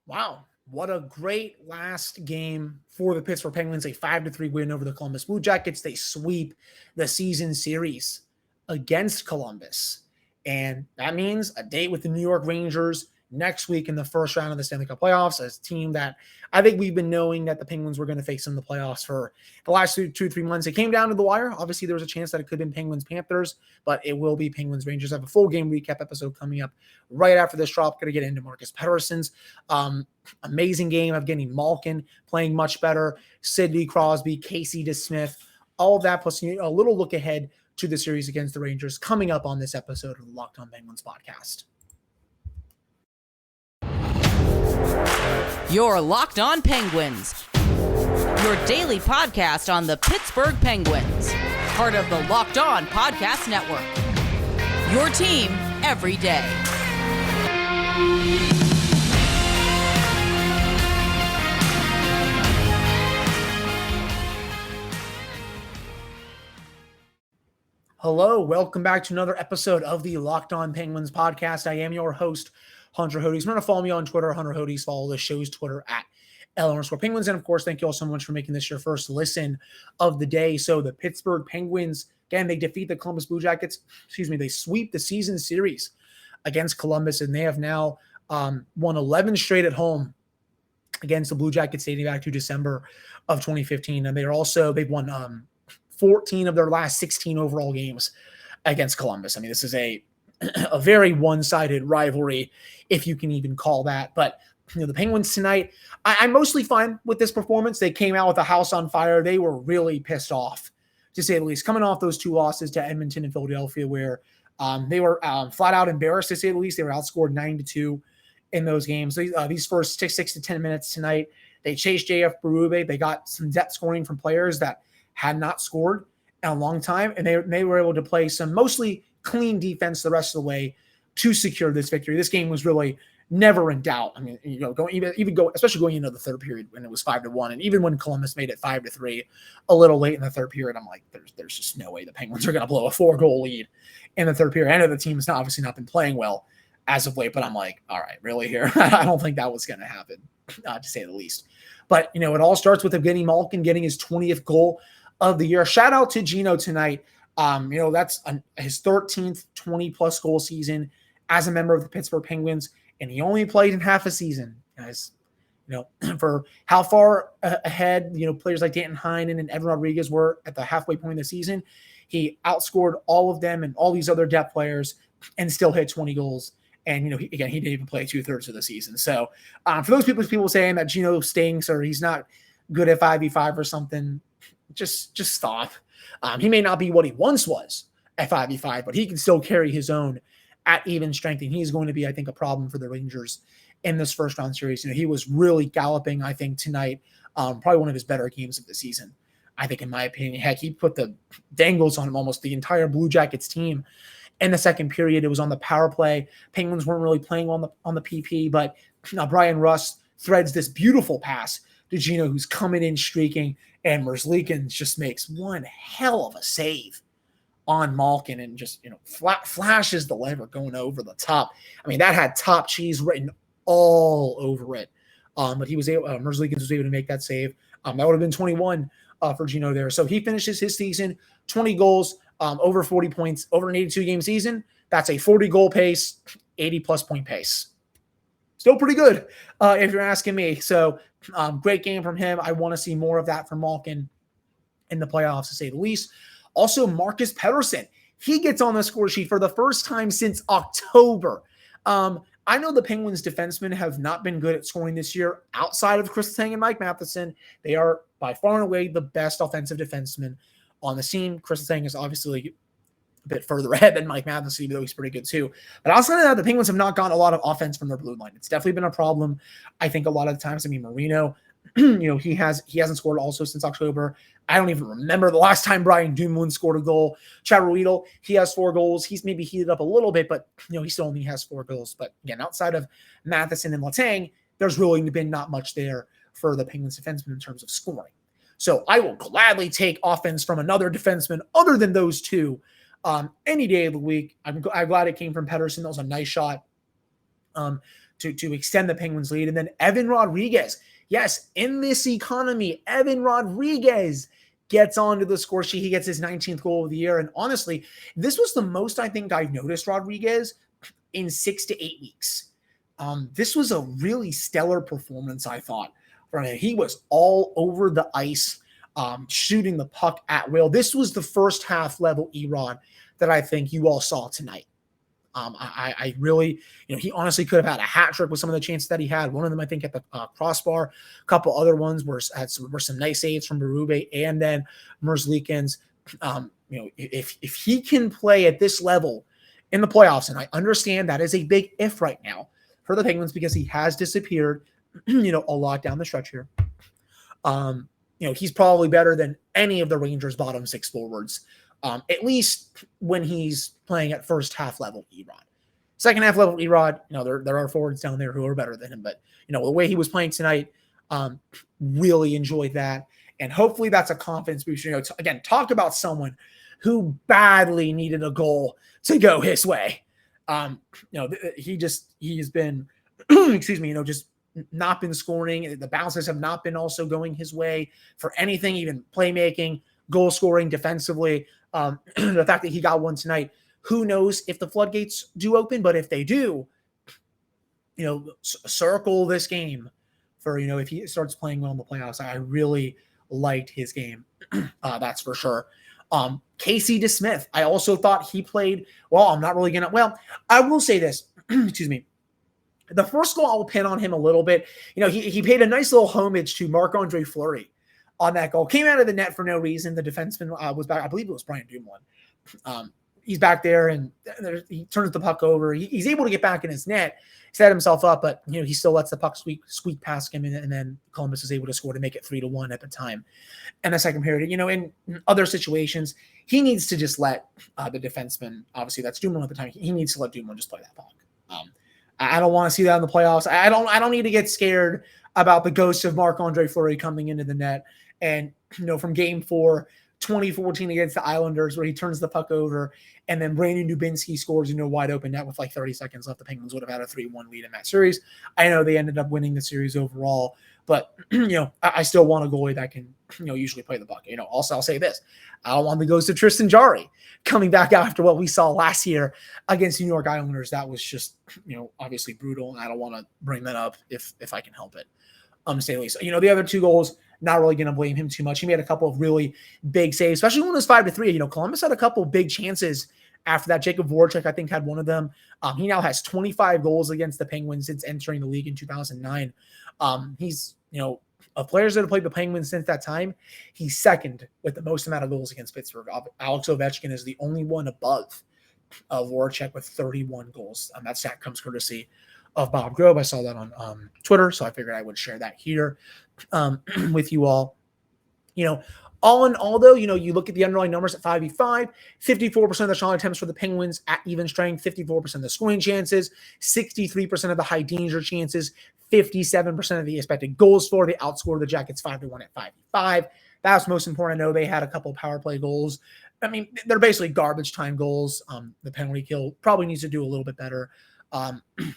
Wow, what a great last game for the Pittsburgh Penguins. A 5-3 win over the Columbus Blue Jackets. They sweep the season series against Columbus. And that means a date with the New York Rangers next week in the first round of the Stanley Cup playoffs. As a team that I think we've been knowing that the Penguins were going to face in the playoffs for the last 2-3 months. It came down to the wire. Obviously, there was a chance that it could have been Penguins-Panthers, but it will be Penguins-Rangers. I have a full game recap episode coming up right after this drop. Going to get into Marcus Pettersson's amazing game of Evgeni Malkin playing much better, Sidney Crosby, Casey DeSmith, all of that, plus a little look ahead to the series against the Rangers coming up on this episode of the Locked On Penguins podcast. You're Locked On Penguins, your daily podcast on the Pittsburgh Penguins, part of the Locked On Podcast Network, your team every day. Hello, welcome back to another episode of the Locked On Penguins podcast. I am your host, Hunter Hodes. Remember to follow me on Twitter, Hunter Hodes. Follow the show's Twitter at @L_Penguins. And of course, thank you all so much for making this your first listen of the day. So the Pittsburgh Penguins, again, they defeat the Columbus Blue Jackets. They sweep the season series against Columbus, and they have now won 11 straight at home against the Blue Jackets dating back to December of 2015. And they've won 14 of their last 16 overall games against Columbus. I mean, this is a very one-sided rivalry, if you can even call that. But the Penguins tonight, I'm mostly fine with this performance. They came out with a house on fire. They were really pissed off, to say the least, coming off those two losses to Edmonton and Philadelphia, where they were flat out embarrassed, to say the least. They were outscored 9-2 in those games. These first 6 to 10 minutes tonight, they chased JF Berube. They got some depth scoring from players that had not scored in a long time, and they were able to play some mostly clean defense the rest of the way to secure this victory. This game was really never in doubt. I mean, especially going into the third period when it was 5-1, and even when Columbus made it 5-3 a little late in the third period, I'm like, there's just no way the Penguins are going to blow a 4-goal lead in the third period. I know the team's obviously not been playing well as of late, but I'm like, all right, really here? I don't think that was going to happen, to say the least. But, it all starts with Evgeni Malkin getting his 20th goal of the year. Shout out to Gino tonight. That's his 13th 20-plus goal season as a member of the Pittsburgh Penguins, and he only played in half a season, guys. For how far ahead, players like Danton Heinen and Evan Rodrigues were at the halfway point of the season, he outscored all of them and all these other depth players and still hit 20 goals. And, he didn't even play 2/3 of the season. So for those people saying that Gino stinks or he's not good at 5v5 or something, just stop. He may not be what he once was at 5v5, but he can still carry his own at even strength. And he's going to be, I think, a problem for the Rangers in this first round series. He was really galloping, I think, tonight. Probably one of his better games of the season, I think, in my opinion. Heck, he put the dangles on almost the entire Blue Jackets team in the second period. It was on the power play. Penguins weren't really playing on the PP, but Brian Rust threads this beautiful pass to Gino, who's coming in streaking, and Merzlikins just makes one hell of a save on Malkin and just, flashes the lever going over the top. I mean, that had top cheese written all over it. But Merzlikins was able to make that save. That would have been 21 for Gino there. So he finishes his season, 20 goals, over 40 points, over an 82-game season. That's a 40-goal pace, 80-plus point pace. Still pretty good, if you're asking me. So great game from him. I want to see more of that from Malkin in the playoffs, to say the least. Also, Marcus Pettersson. He gets on the score sheet for the first time since October. I know the Penguins defensemen have not been good at scoring this year outside of Chris Letang and Mike Matheson. They are by far and away the best offensive defensemen on the scene. Chris Letang is obviously a bit further ahead than Mike Matheson, even though he's pretty good too. But outside of that, the Penguins have not gotten a lot of offense from their blue line. It's definitely been a problem, I think, a lot of the times. I mean, Marino, he hasn't scored also since October. I don't even remember the last time Brian Dumoulin scored a goal. Chad Ruedel, he has 4 goals. He's maybe heated up a little bit, but he still only has 4 goals. But again, outside of Matheson and Letang, there's really been not much there for the Penguins defensemen in terms of scoring. So I will gladly take offense from another defenseman other than those two any day of the week. I'm glad it came from Pettersson. That was a nice shot to extend the Penguins lead. And then Evan Rodrigues. Yes, in this economy, Evan Rodrigues gets onto the score sheet. He gets his 19th goal of the year. And honestly, this was the most I think I've noticed Rodrigues in 6 to 8 weeks. This was a really stellar performance, I thought, from him. He was all over the ice, shooting the puck at will. This was the first half level Erod that I think you all saw tonight. I really, he honestly could have had a hat trick with some of the chances that he had. One of them, I think, at the crossbar. A couple other ones were some nice saves from Berube and then Merzlikins. If he can play at this level in the playoffs, and I understand that is a big if right now for the Penguins because he has disappeared, a lot down the stretch here. He's probably better than any of the Rangers' bottom six forwards. At least when he's playing at first half level Erod. Second half level Erod, there are forwards down there who are better than him, but the way he was playing tonight, really enjoyed that. And hopefully that's a confidence booster. Again, talk about someone who badly needed a goal to go his way. He's been, just not been scoring. The bounces have not been also going his way for anything, even playmaking, goal scoring, defensively. The fact that he got one tonight, who knows if the floodgates do open, but if they do, circle this game for, if he starts playing well in the playoffs. I really liked his game. That's for sure. Casey DeSmith, I also thought he played well. I will say this, excuse me. The first goal, I'll pin on him a little bit. He paid a nice little homage to Marc-Andre Fleury on that goal. Came out of the net for no reason. The defenseman was back. I believe it was Brian Dumoulin. He's back there, and he turns the puck over. He's able to get back in his net, set himself up, but he still lets the puck squeak past him, and then Columbus is able to score to make it 3-1 at the time. And the second period, in other situations, he needs to just let the defenseman, obviously that's Dumoulin at the time, he needs to let Dumoulin just play that puck. I don't want to see that in the playoffs. I don't need to get scared about the ghost of Marc-Andre Fleury coming into the net. And, from game 4, 2014 against the Islanders, where he turns the puck over and then Brandon Dubinsky scores, wide open net with like 30 seconds left. The Penguins would have had a 3-1 lead in that series. I know they ended up winning the series overall, but, I still want a goalie that can, usually play the puck. Also I'll say this. I don't want the ghost of Tristan Jarry coming back after what we saw last year against the New York Islanders. That was just, obviously brutal. And I don't want to bring that up if I can help it. Say at least, the other two goals, not really going to blame him too much. He made a couple of really big saves, especially when it was 5-3. Columbus had a couple of big chances after that. Jacob Voracek, I think, had one of them. He now has 25 goals against the Penguins since entering the league in 2009. He's, of players that have played the Penguins since that time, he's second with the most amount of goals against Pittsburgh. Alex Ovechkin is the only one above Voracek with 31 goals. That stat comes courtesy of Bob Grove. I saw that on Twitter, so I figured I would share that here with you all. All in all, though, you look at the underlying numbers at 5v5, 54% of the shot attempts for the Penguins at even strength, 54% of the scoring chances, 63% of the high danger chances, 57% of the expected goals for. They outscored the Jackets 5-1 at 5v5. That's most important. I know they had a couple of power play goals. I mean, they're basically garbage time goals. The penalty kill probably needs to do a little bit better.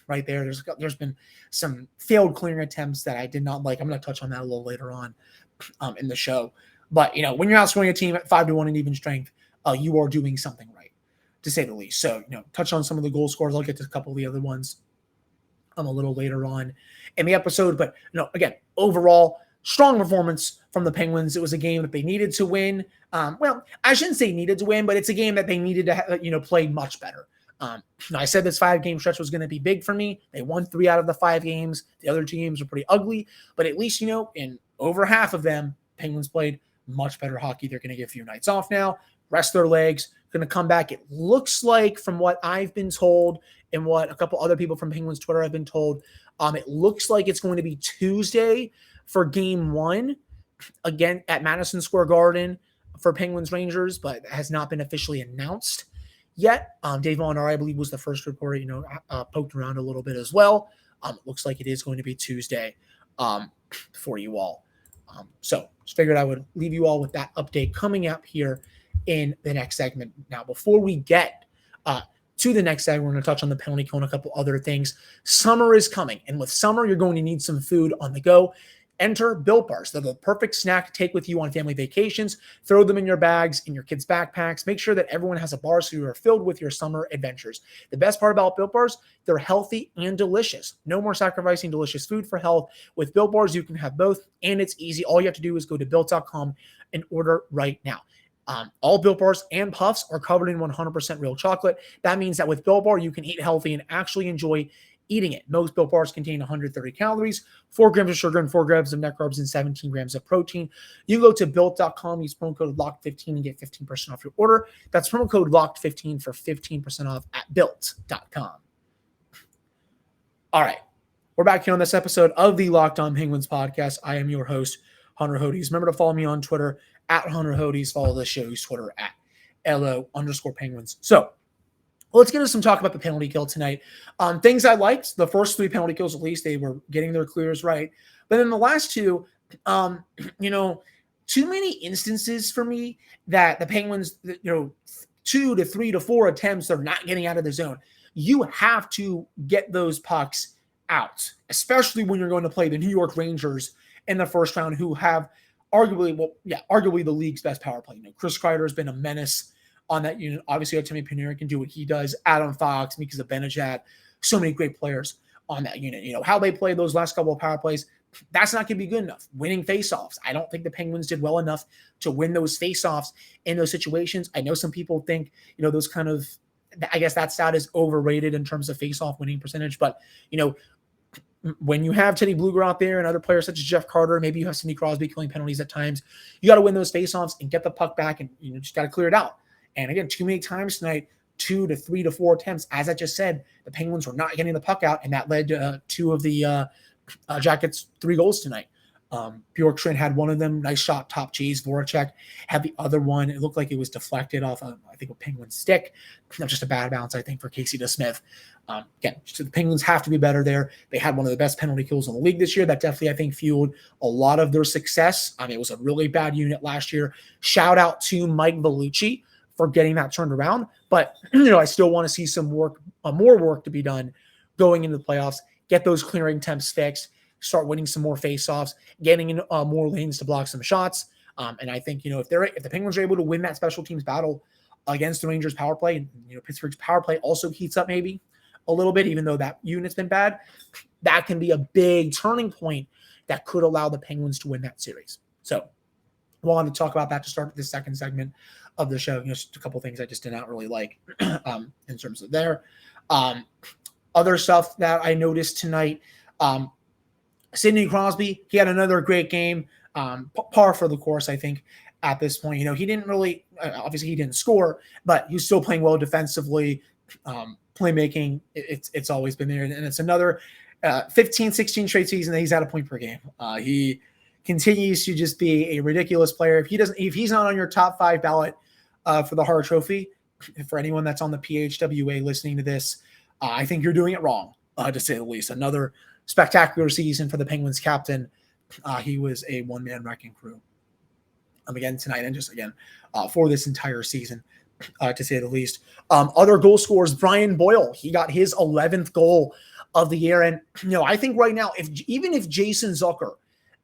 Right there. There's been some failed clearing attempts that I did not like. I'm going to touch on that a little later on in the show. But, when you're outscoring a team at 5-1 in even strength, you are doing something right, to say the least. So, touch on some of the goal scores. I'll get to a couple of the other ones a little later on in the episode. But, again, overall, strong performance from the Penguins. It was a game that they needed to win. Well, I shouldn't say needed to win, but it's a game that they needed to, play much better. I said this 5-game stretch was going to be big for me. They won 3 out of the 5 games. The other 2 games were pretty ugly, but at least, in over half of them, Penguins played much better hockey. They're going to get a few nights off now, rest their legs, going to come back. It looks like, from what I've been told and what a couple other people from Penguins Twitter have been told, it looks like it's going to be Tuesday for game 1 again at Madison Square Garden for Penguins Rangers, but it has not been officially announced yet. Dave Molinari, I believe, was the first reporter, poked around a little bit as well. It looks like it is going to be Tuesday for you all. So just figured I would leave you all with that update coming up here in the next segment. Now, before we get to the next segment. We're going to touch on the penalty kill and a couple other things. Summer is coming, and with summer, you're going to need some food on the go. Enter Built Bars. They're the perfect snack to take with you on family vacations. Throw them in your bags, in your kids' backpacks. Make sure that everyone has a bar so you are filled with your summer adventures. The best part about Built Bars, they're healthy and delicious. No more sacrificing delicious food for health. With Built Bars, you can have both, and it's easy. All you have to do is go to Built.com and order right now. All Built Bars and Puffs are covered in 100% real chocolate. That means that with Built Bar, you can eat healthy and actually enjoy eating it. Most Built Bars contain 130 calories, 4 grams of sugar, and 4 grams of net carbs, and 17 grams of protein. You can go to Built.com, use promo code LOCKED15 and get 15% off your order. That's promo code LOCKED15 for 15% off at Built.com. All right. We're back here on this episode of the Locked On Penguins podcast. I am your host, Hunter Hodes. Remember to follow me on Twitter at Hunter Hodes. Follow the show's Twitter at LO_Penguins. So, let's get into some talk about the penalty kill tonight. Things I liked, the first 3 penalty kills at least, they were getting their clears right. But then the last 2, too many instances for me that the Penguins, 2 to 3 to 4 attempts, they're not getting out of the zone. You have to get those pucks out, especially when you're going to play the New York Rangers in the first round, who have arguably the league's best power play. Chris Kreider has been a menace on that unit. Obviously, Artemi Panarin can do what he does. Adam Fox, Mika Zibanejad, so many great players on that unit. How they played those last couple of power plays, that's not going to be good enough. Winning faceoffs, I don't think the Penguins did well enough to win those faceoffs in those situations. I know some people think, those kind of, I guess that stat is overrated in terms of faceoff winning percentage, but, when you have Teddy Bluger out there and other players such as Jeff Carter, maybe you have Sidney Crosby killing penalties at times, you got to win those faceoffs and get the puck back, and just got to clear it out. And again, too many times tonight, 2 to 3 to 4 attempts. As I just said, the Penguins were not getting the puck out, and that led to 2 of the Jackets' 3 goals tonight. Bjorkstrand had one of them, nice shot, top cheese. Voracek had the other one. It looked like it was deflected off, I think, a Penguin stick. Just a bad bounce, I think, for Casey DeSmith. Again, so the Penguins have to be better there. They had one of the best penalty kills in the league this year. That definitely, I think, fueled a lot of their success. It was a really bad unit last year. Shout out to Mike Vellucci for getting that turned around. But, I still want to see some work, more work to be done going into the playoffs. Get those clearing temps fixed. Start winning some more faceoffs, getting in more lanes to block some shots. And I think, if the Penguins are able to win that special teams battle against the Rangers power play, and, Pittsburgh's power play also heats up maybe a little bit, even though that unit's been bad, that can be a big turning point that could allow the Penguins to win that series. So I wanted to talk about that to start the second segment of the show. Just a couple of things I just did not really like in terms of there. Other stuff that I noticed tonight, Sidney Crosby, he had another great game, par for the course, I think, at this point. He didn't really, obviously he didn't score, but he was still playing well defensively. Playmaking, it's always been there. And it's another 15, 16 straight season that he's at a point per game. He continues to just be a ridiculous player. If he's not on your top 5 ballot for the Hart Trophy, for anyone that's on the PHWA listening to this, I think you're doing it wrong, to say the least. Another spectacular season for the Penguins captain. He was a one-man wrecking crew again tonight, and just again for this entire season, to say the least. Other goal scorers, Brian Boyle, he got his 11th goal of the year. And, I think right now, even if Jason Zucker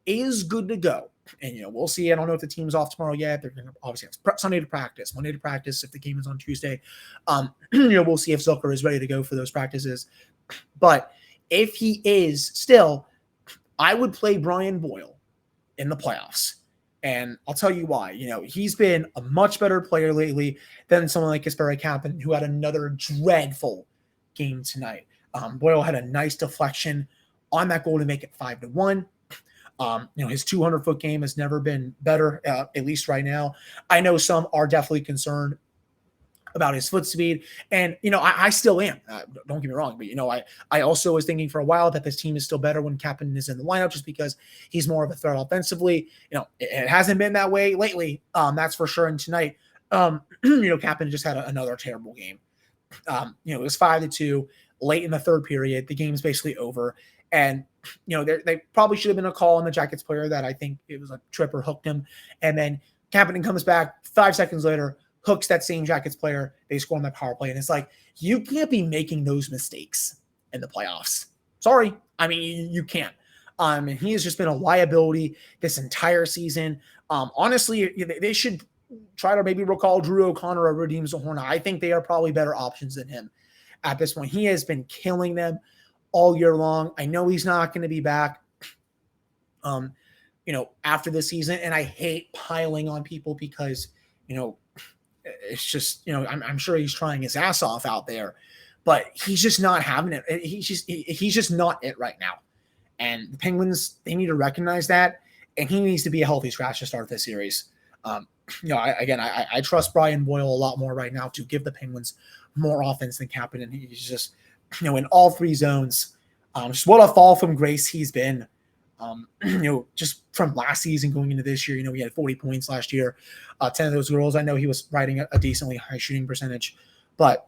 is good to go, and, we'll see. I don't know if the team's off tomorrow yet. They're going to obviously have Sunday to practice, Monday to practice if the game is on Tuesday. We'll see if Zucker is ready to go for those practices. But if he is still, I would play Brian Boyle in the playoffs. And I'll tell you why. He's been a much better player lately than someone like Kasperi Kapanen, who had another dreadful game tonight. Boyle had a nice deflection on that goal to make it 5-1. His 200-foot game has never been better, at least right now. I know some are definitely concerned about his foot speed. And, I still am. Don't get me wrong. But, I also was thinking for a while that this team is still better when Kapanen is in the lineup, just because he's more of a threat offensively. It hasn't been that way lately. That's for sure. And tonight, Kapanen just had another terrible game. It was 5-2 late in the third period. The game's basically over. And, they probably should have been a call on the Jackets player that I think it was a trip or hooked him. And then Kapanen comes back 5 seconds later, hooks that same Jackets player. They score on that power play. And it's like, you can't be making those mistakes in the playoffs. Sorry. I mean, you can't. And he has just been a liability this entire season. Honestly, they should try to maybe recall Drew O'Connor over Deems Horna. I think they are probably better options than him at this point. He has been killing them all year long. I know he's not going to be back, after the season. And I hate piling on people because, it's just, I'm sure he's trying his ass off out there, but he's just not having it. He's just not it right now. And the Penguins, they need to recognize that, and he needs to be a healthy scratch to start this series. I trust Brian Boyle a lot more right now to give the Penguins more offense than Kapanen. He's just, in all three zones, just what a fall from grace he's been. Just from last season going into this year, he had 40 points last year, 10 of those goals. I know he was riding a decently high shooting percentage, but,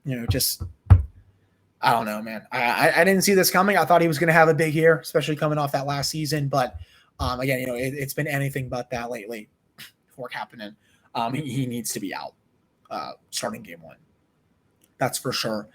I don't know, man. I didn't see this coming. I thought he was going to have a big year, especially coming off that last season. But again, it's been anything but that lately for Kapanen. He needs to be out starting game one. That's for sure.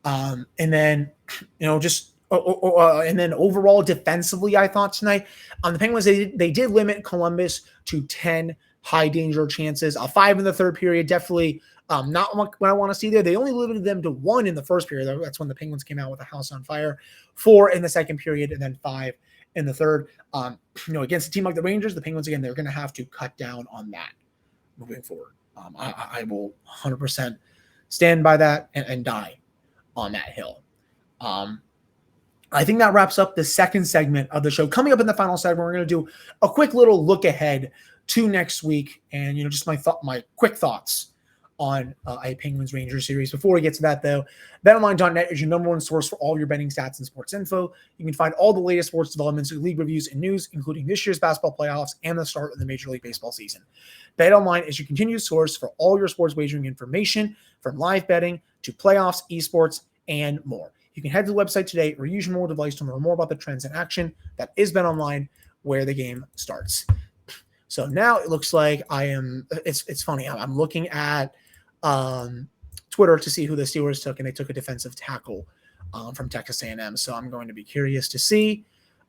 And then, and then overall defensively, I thought tonight the Penguins, they did limit Columbus to 10 high danger chances, 5 in the third period. Definitely not what I want to see there. They only limited them to 1 in the first period. That's when the Penguins came out with a house on fire. 4 in the second period, and then 5 in the third. Against a team like the Rangers, the Penguins, again, they're going to have to cut down on that moving forward. I will 100% stand by that and die on that hill. I think that wraps up the second segment of the show. Coming up in the final segment, we're going to do a quick little look ahead to next week, and just my quick thoughts on a Penguins-Rangers series. Before we get to that, though, BetOnline.net is your number one source for all your betting stats and sports info. You can find all the latest sports developments, league reviews, and news, including this year's basketball playoffs and the start of the Major League Baseball season. BetOnline is your continued source for all your sports wagering information, from live betting to playoffs, esports, and more. You can head to the website today or use your mobile device to learn more about the trends in action. That is BetOnline, where the game starts. So now it looks like it's funny. I'm looking at Twitter to see who the Steelers took, and they took a defensive tackle from Texas A&M. So I'm going to be curious to see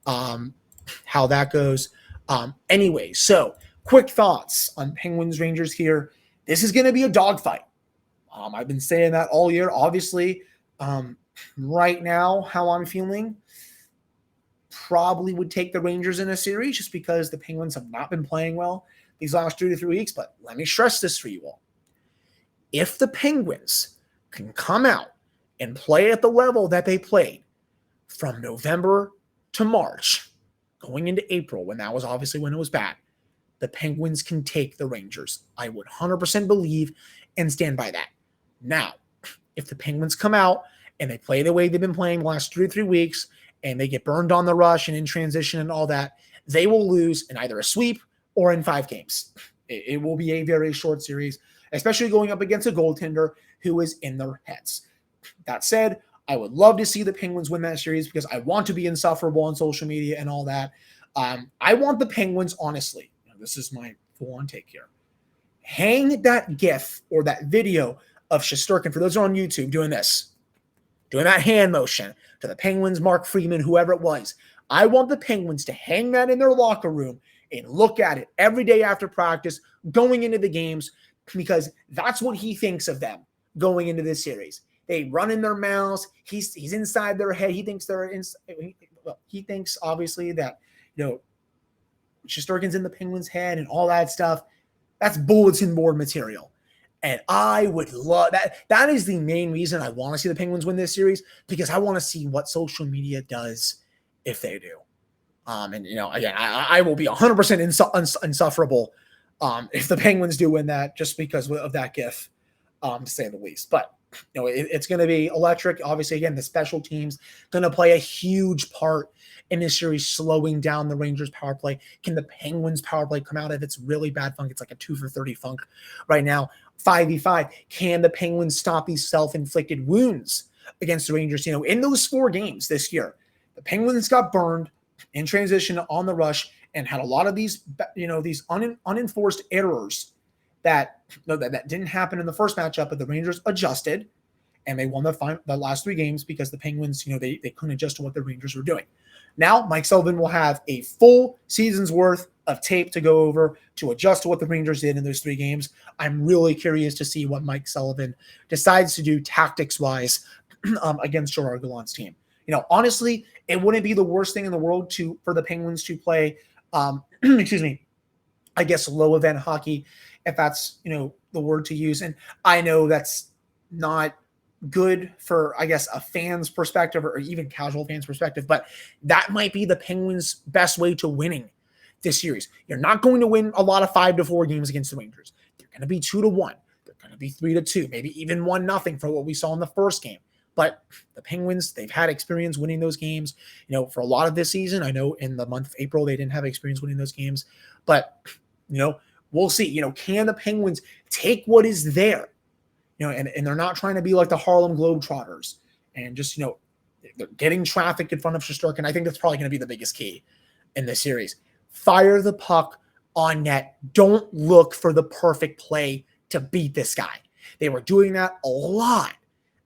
how that goes. Anyway, so quick thoughts on Penguins Rangers here. This is going to be a dogfight. I've been saying that all year. Obviously, right now, how I'm feeling, probably would take the Rangers in a series just because the Penguins have not been playing well these last 2 to 3 weeks. But let me stress this for you all. If the Penguins can come out and play at the level that they played from November to March, going into April, when that was obviously when it was bad, the Penguins can take the Rangers. I would 100% believe and stand by that. Now, if the Penguins come out and they play the way they've been playing the last 2 to 3 weeks, and they get burned on the rush and in transition and all that, they will lose in either a sweep or in 5 games. It will be a very short series, especially going up against a goaltender who is in their heads. That said, I would love to see the Penguins win that series because I want to be insufferable on social media and all that. I want the Penguins, honestly, this is my full-on take here, hang that GIF or that video of Shesterkin, for those who are on YouTube, doing this, doing that hand motion to the Penguins, Mark Freeman, whoever it was. I want the Penguins to hang that in their locker room and look at it every day after practice, going into the games, because that's what he thinks of them going into this series. They run in their mouths. He's inside their head. He thinks he thinks obviously that, Shesterkin's in the Penguins' head and all that stuff. That's bulletin board material. And I would love that. That is the main reason I want to see the Penguins win this series, because I want to see what social media does if they do. Again, I will be 100% insufferable if the Penguins do win that, just because of that GIF, to say the least. But it's going to be electric. Obviously, again, the special teams going to play a huge part in this series, slowing down the Rangers power play. Can the Penguins power play come out of its really bad funk? It's like a 2 for 30 funk right now. 5v5. Can the Penguins stop these self-inflicted wounds against the Rangers? In those 4 games this year, the Penguins got burned in transition on the rush and had a lot of these, these unenforced errors that didn't happen in the first matchup, but the Rangers adjusted and they won the last 3 games because the Penguins, they couldn't adjust to what the Rangers were doing. Now, Mike Sullivan will have a full season's worth of tape to go over to adjust to what the Rangers did in those 3 games. I'm really curious to see what Mike Sullivan decides to do tactics-wise against Gerard Gallant's team. Honestly, it wouldn't be the worst thing in the world for the Penguins to play, excuse me, I guess low event hockey, if that's, the word to use. And I know that's not good for, I guess, a fan's perspective or even casual fans' perspective, but that might be the Penguins' best way to winning this series. You're not going to win a lot of 5-4 games against the Rangers. They're going to be 2-1. They're going to be 3-2, maybe even 1-0 for what we saw in the first game. But the Penguins, they've had experience winning those games, for a lot of this season. I know in the month of April, they didn't have experience winning those games, but, we'll see. Can the Penguins take what is there? And they're not trying to be like the Harlem Globetrotters and just, they're getting traffic in front of Shesterkin. I think that's probably going to be the biggest key in this series. Fire the puck on net. Don't look for the perfect play to beat this guy. They were doing that a lot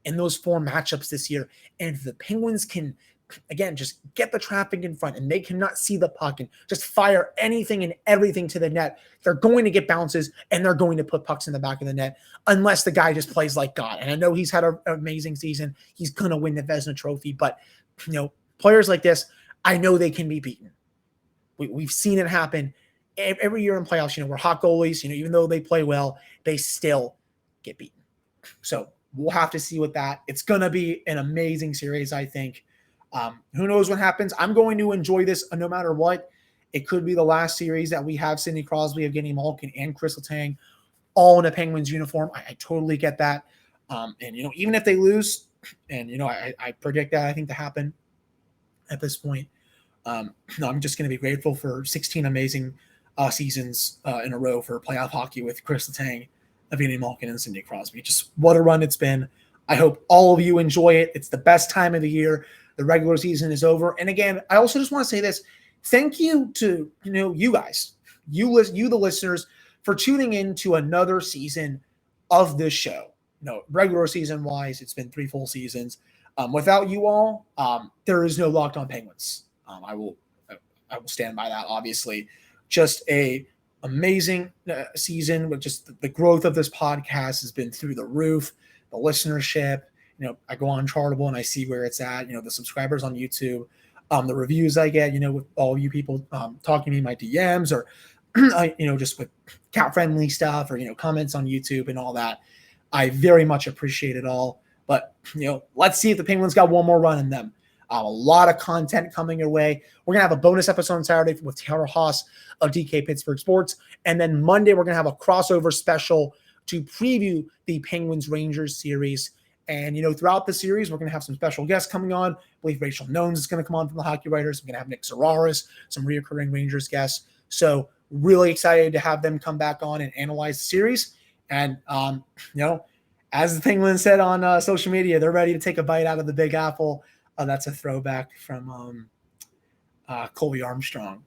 in those 4 matchups this year. And if the Penguins can, again, just get the traffic in front and they cannot see the puck and just fire anything and everything to the net, they're going to get bounces and they're going to put pucks in the back of the net unless the guy just plays like God. And I know he's had an amazing season. He's going to win the Vezina Trophy, but, players like this, I know they can be beaten. We've seen it happen every year in playoffs, where hot goalies, even though they play well, they still get beaten. So we'll have to see with that. It's going to be an amazing series, I think. Who knows what happens? I'm going to enjoy this no matter what. It could be the last series that we have Sidney Crosby, Evgeni Malkin, and Chris Letang all in a Penguins uniform. I totally get that. And, even if they lose, and, I predict that, I think, to happen at this point. I'm just going to be grateful for 16 amazing seasons in a row for playoff hockey with Chris Letang, Evgeni Malkin, and Sidney Crosby. Just what a run it's been. I hope all of you enjoy it. It's the best time of the year. The regular season is over. And again, I also just want to say this. Thank you to, you guys, you the listeners, for tuning in to another season of this show. Regular season wise, it's been 3 full seasons. Without you all, there is no Locked On Penguins. I will stand by that, obviously. Just a amazing season with just the growth of this podcast has been through the roof. The listenership, I go on Chartable and I see where it's at, the subscribers on YouTube, the reviews I get, with all of you people talking to me in my DMs or, just with cat-friendly stuff or, comments on YouTube and all that. I very much appreciate it all. But, let's see if the Penguins got one more run in them. A lot of content coming your way. We're going to have a bonus episode on Saturday with Taylor Haas of DK Pittsburgh Sports. And then Monday, we're going to have a crossover special to preview the Penguins-Rangers series. And, throughout the series, we're going to have some special guests coming on. I believe Rachel Nones is going to come on from the Hockey Writers. We're going to have Nick Zararis, some reoccurring Rangers guests. So really excited to have them come back on and analyze the series. And, as the Penguins said on social media, they're ready to take a bite out of the Big Apple. That's a throwback from Colby Armstrong.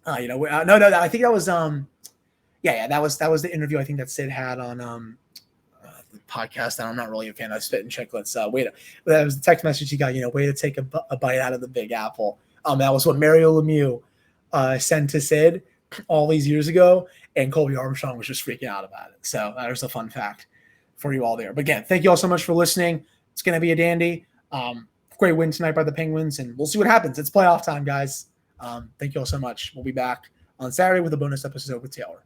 No, I think that was that was the interview I think that Sid had on the podcast. I'm not really a fan of Spit and Chicklets. That was the text message he got. Way to take a bite out of the Big Apple. That was what Mario Lemieux sent to Sid all these years ago, and Colby Armstrong was just freaking out about it. So there's a fun fact for you all there. But again, thank you all so much for listening. It's going to be a dandy. Great win tonight by the Penguins, and we'll see what happens. It's playoff time, guys. Thank you all so much. We'll be back on Saturday with a bonus episode with Taylor.